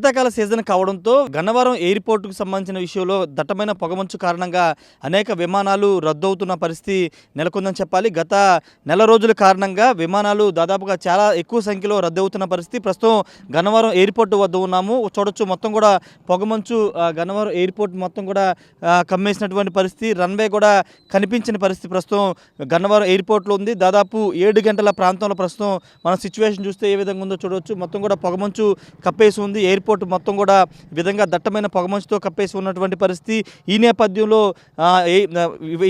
శీతాకాల సీజన్ కావడంతో గన్నవరం ఎయిర్‌పోర్ట్‌కు సంబంధించిన విషయంలో దట్టమైన పొగమంచు కారణంగా అనేక విమానాలు రద్దవుతున్న పరిస్థితి నెలకొందని చెప్పాలి. గత నెల రోజుల కారణంగా విమానాలు దాదాపుగా చాలా ఎక్కువ సంఖ్యలో రద్దవుతున్న పరిస్థితి. ప్రస్తుతం గన్నవరం ఎయిర్‌పోర్ట్ వద్ద ఉన్నాము. చూడొచ్చు మొత్తం కూడా పొగమంచు గన్నవరం ఎయిర్‌పోర్ట్ మొత్తం కూడా కమ్మేసినటువంటి పరిస్థితి. రన్‌వే కూడా కనిపించని పరిస్థితి ప్రస్తుతం గన్నవరం ఎయిర్‌పోర్ట్‌లో ఉంది. దాదాపు 7 గంటల ప్రాంతంలో ప్రస్తుతం మన సిచ్యువేషన్ చూస్తే ఏ విధంగా ఉందో చూడొచ్చు. మొత్తం కూడా పొగమంచు కప్పేసి ఉంది. ఎయిర్‌పోర్ట్ మొత్తం కూడా ఈ విధంగా దట్టమైన పొగమంచుతో కప్పేసి ఉన్నటువంటి పరిస్థితి. ఈ నేపథ్యంలో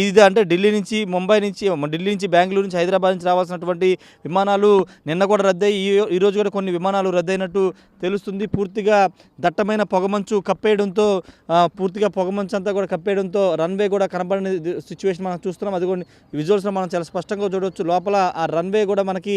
ఇది అంటే ఢిల్లీ నుంచి ముంబై నుంచి, ఢిల్లీ నుంచి బెంగళూరు నుంచి, హైదరాబాద్ నుంచి రావాల్సినటువంటి విమానాలు నిన్న కూడా రద్దయి ఈరోజు కూడా కొన్ని విమానాలు రద్దయినట్టు తెలుస్తుంది. పూర్తిగా దట్టమైన పొగమంచు కప్పేయడంతో పూర్తిగా పొగమంచు అంతా కూడా కప్పేయడంతో రన్వే కూడా కనబడని సిచ్యువేషన్ మనం చూస్తున్నాం. అది కూడా విజువల్స్లో మనం చాలా స్పష్టంగా చూడవచ్చు. లోపల ఆ రన్వే కూడా మనకి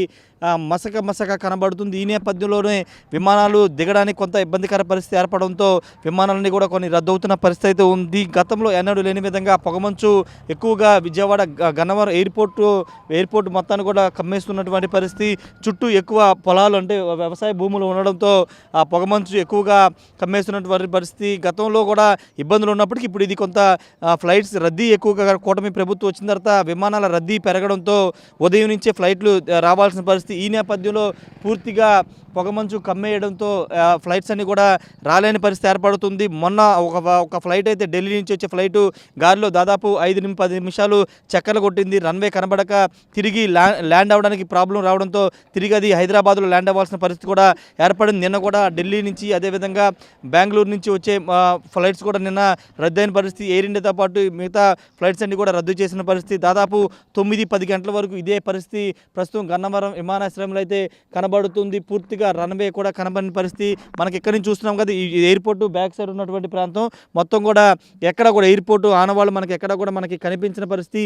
మసక కనబడుతుంది. ఈ నేపథ్యంలోనే విమానాలు దిగడానికి కొంత ఇబ్బందికర పరిస్థితి ఏర్పడంతో విమానాలన్నీ కూడా కొన్ని రద్దవుతున్న పరిస్థితి అయితే ఉంది. గతంలో ఎన్నడూ లేని విధంగా పొగమంచు ఎక్కువగా విజయవాడ గన్నవరం ఎయిర్పోర్ట్ మొత్తాన్ని కూడా కమ్మేస్తున్నటువంటి పరిస్థితి. చుట్టూ ఎక్కువ పొలాలు అంటే వ్యవసాయ భూములు ఉండడంతో ఆ పొగమంచు ఎక్కువగా కమ్మేస్తున్నటువంటి పరిస్థితి. గతంలో కూడా ఇబ్బందులు ఉన్నప్పటికీ ఇప్పుడు ఇది కొంత ఫ్లైట్స్ రద్దీ ఎక్కువగా కూటమి ప్రభుత్వం వచ్చిన తర్వాత విమానాల రద్దీ పెరగడంతో ఉదయం నుంచే ఫ్లైట్లు రావాల్సిన పరిస్థితి. ఈ నేపథ్యంలో పూర్తిగా పొగమంచు కమ్మేయడంతో ఫ్లైట్స్ అన్నీ కూడా రాలేని పరిస్థితి ఏర్పడుతుంది. మొన్న ఒక ఫ్లైట్ అయితే ఢిల్లీ నుంచి వచ్చే ఫ్లైటు గాలిలో దాదాపు 5-10 నిమిషాలు చక్కర్లు కొట్టింది. రన్వే కనబడక తిరిగి ల్యాండ్ అవ్వడానికి ప్రాబ్లం రావడంతో తిరిగి అది హైదరాబాద్లో ల్యాండ్ అవ్వాల్సిన పరిస్థితి కూడా ఏర్పడింది. నిన్న కూడా ఢిల్లీ నుంచి అదేవిధంగా బెంగళూరు నుంచి వచ్చే ఫ్లైట్స్ కూడా నిన్న రద్దయిన పరిస్థితి. ఎయిర్ ఇండియాతో పాటు మిగతా ఫ్లైట్స్ అన్ని కూడా రద్దు చేసిన పరిస్థితి. దాదాపు 9-10 గంటల వరకు ఇదే పరిస్థితి ప్రస్తుతం గన్నవరం విమానాశ్రయంలో అయితే కనబడుతుంది. పూర్తిగా రన్వే కూడా కనబడిన పరిస్థితి మనకి ఎక్కడి నుంచి చూస్తున్నాం కదా. ఈ ఎయిర్పోర్ట్ బ్యాక్ సైడ్ ఉన్నటువంటి ప్రాంతం మొత్తం కూడా ఎక్కడ కూడా ఎయిర్పోర్ట్ ఆనవాళ్ళు మనకి ఎక్కడ కూడా మనకి కనిపించిన పరిస్థితి.